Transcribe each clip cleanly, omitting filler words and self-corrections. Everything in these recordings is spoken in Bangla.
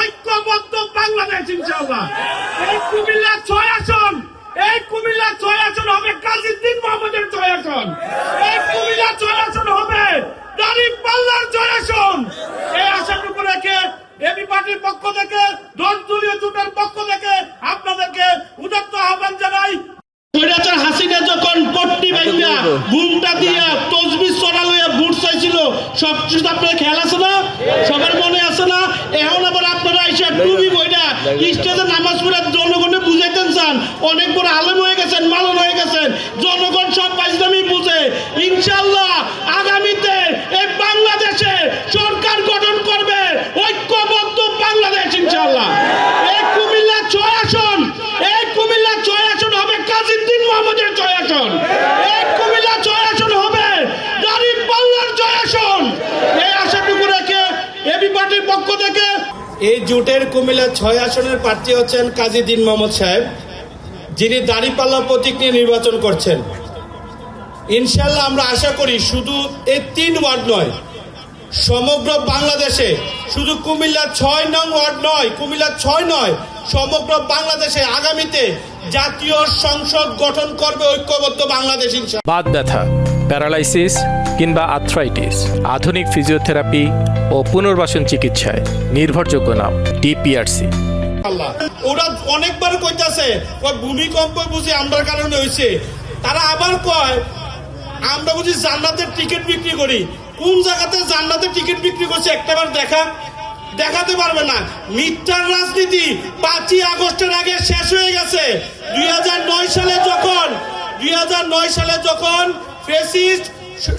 ঐক্যবদ্ধ বাংলাদেশ ইনশাআল্লাহ। এই কুমিল্লা 6 আসন, এই কুমিল্লা 6 আসন হবে কাজীউদ্দিন মোহাম্মদের 6 আসন, এই কুমিল্লা 6 আসন হবে দাঁড়িপাল্লার 6 আসন। এই আশাটুকু রেখে এবি পার্টির পক্ষ থেকে 10 দলীয় জোটের পক্ষ থেকে আপনাদেরকে উদাত্ত আহ্বান জানাই। স্বৈরাচার হাসিনা যখন পট্টি বাইন্দা ঘুমটা দিয়া তসবিহ ছড়া লইয়া বুট চাইছিল, সব কিছু আপনাদের খেয়াল আছে না? সবার মনে আছে না? এখন আবার আপনারা আইসা টুবি বইটা স্টেজে নামাজ পড়ে জনগণে বুঝাইতেন চান, অনেক বড় আলেম হয়ে গেছেন, মালন হয়ে গেছেন, জনগণ সব পাইজলামি বুঝে। ইনশাআল্লাহ আগামীতে এই বাংলাদেশে সরকার গঠন করবে ঐক্যবদ্ধ বাংলাদেশ ইনশাআল্লাহ। এই কুমিল্লা 6 আসন, এই কুমিল্লা 6 আসন হবে কাজীউদ্দিন মোহাম্মদের 6 আসন, এই কুমিল্লা 6 আসন হবে দাঁড়িপাল্লার 6 আসন। এই আশাটুকু রেখে এবি পার্টির পক্ষ থেকে এই জোটের কুমিল্লা 6 আসনের প্রার্থী হচ্ছেন কাজীউদ্দিন মোহাম্মদ সাহেব, যিনি দাঁড়িপাল্লা প্রতীক নিয়ে নির্বাচন করছেন। ইনশাআল্লাহ আমরা আশা করি শুধু এই 3 ওয়ার্ড নয়, সমগ্র বাংলাদেশে, শুধু কুমিল্লা 6 নং ওয়ার্ড নয়, কুমিল্লা 6 নয়, সমগ্র বাংলাদেশে আগামীতে জাতীয় সংসদ গঠন করবে ঐক্যবদ্ধ বাংলাদেশ ইনশাআল্লাহ। বাত ব্যথা, প্যারালাইসিস কিংবা আর্থ্রাইটিস, আধুনিক ফিজিওথেরাপি ও পুনর্বাসন চিকিৎসায় নির্ভরযোগ্য নাম ডিপিআরসি। ওরা অনেকবার কইতাছে ওই ভূমিকম্প বুঝি আমরার কারণে হয়েছে, তারা আবার কয় আমরা বুঝি জান্নাতের টিকিট বিক্রি করি। কোন জায়গাতে জান্নাতের টিকিট বিক্রি করছে একটাবার দেখাতে পারবে না। মিথ্যার রাজনীতি 5ই আগস্টের আগে শেষ হয়ে গেছে। 2009 সালে যখন ফ্যাসিস্ট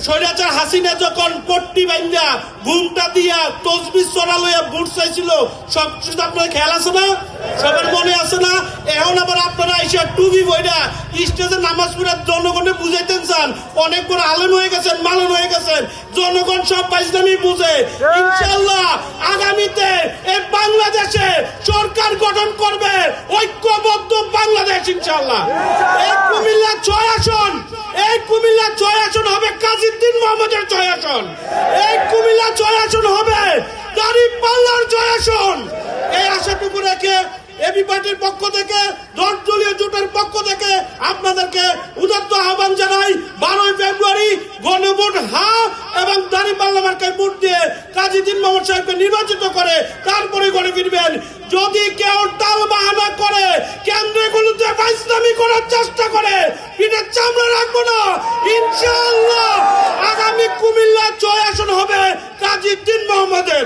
স্বৈরাচার হাসিনা যখন পট্টি বাইন্দা ঘুমটা দিয়া তসবিহ ছড়া লইয়া বুট চাইছিল, সব কিছু আপনাদের খেয়াল আছে না? সবার মনে আছে না? এখন আবার আপনারা এসে টুবি বইটা স্টেজে নামাজ পড়ে জনগণে বুঝাইতেন চান, অনেক বড় আলেম হয়ে গেছেন, মালন হয়ে গেছেন, জনগণ সব পাইজলামি বুঝে। ইনশাআল্লাহ আগামীতে এই বাংলাদেশে সরকার গঠন করবে ঐক্যবদ্ধ বাংলাদেশ ইনশাআল্লাহ। এই কুমিল্লা 6 আসন, এই কুমিল্লা 6 আসন হবে কাজীউদ্দিন মোহাম্মদের 6 আসন, এই কুমিল্লা 6 আসন হবে দাঁড়িপাল্লার 6 আসন। এই আশাটুকু রেখে এবি পার্টির পক্ষ থেকে 10 দলীয় জোটের পক্ষ থেকে আপনাদেরকে উদাত্ত আহ্বান জানাই। 12ই ফেব্রুয়ারি গণভোট হ্যাঁ এবং দাঁড়িপাল্লা মার্কায় ভোট দিয়ে কাজীউদ্দিন মোহাম্মদ সাহেবকে নির্বাচিত করে তারপরে ঘরে ফিরবেন। যদি কেউ টাল বাহানা করে কেন্দ্রগুলোতে ফাইজলামি করার চেষ্টা করে, পিঠের চামড়া রাখবো না। ইনশাআল্লাহ আগামী কুমিল্লা 6 আসন হবে কাজীউদ্দিন মোহাম্মদের।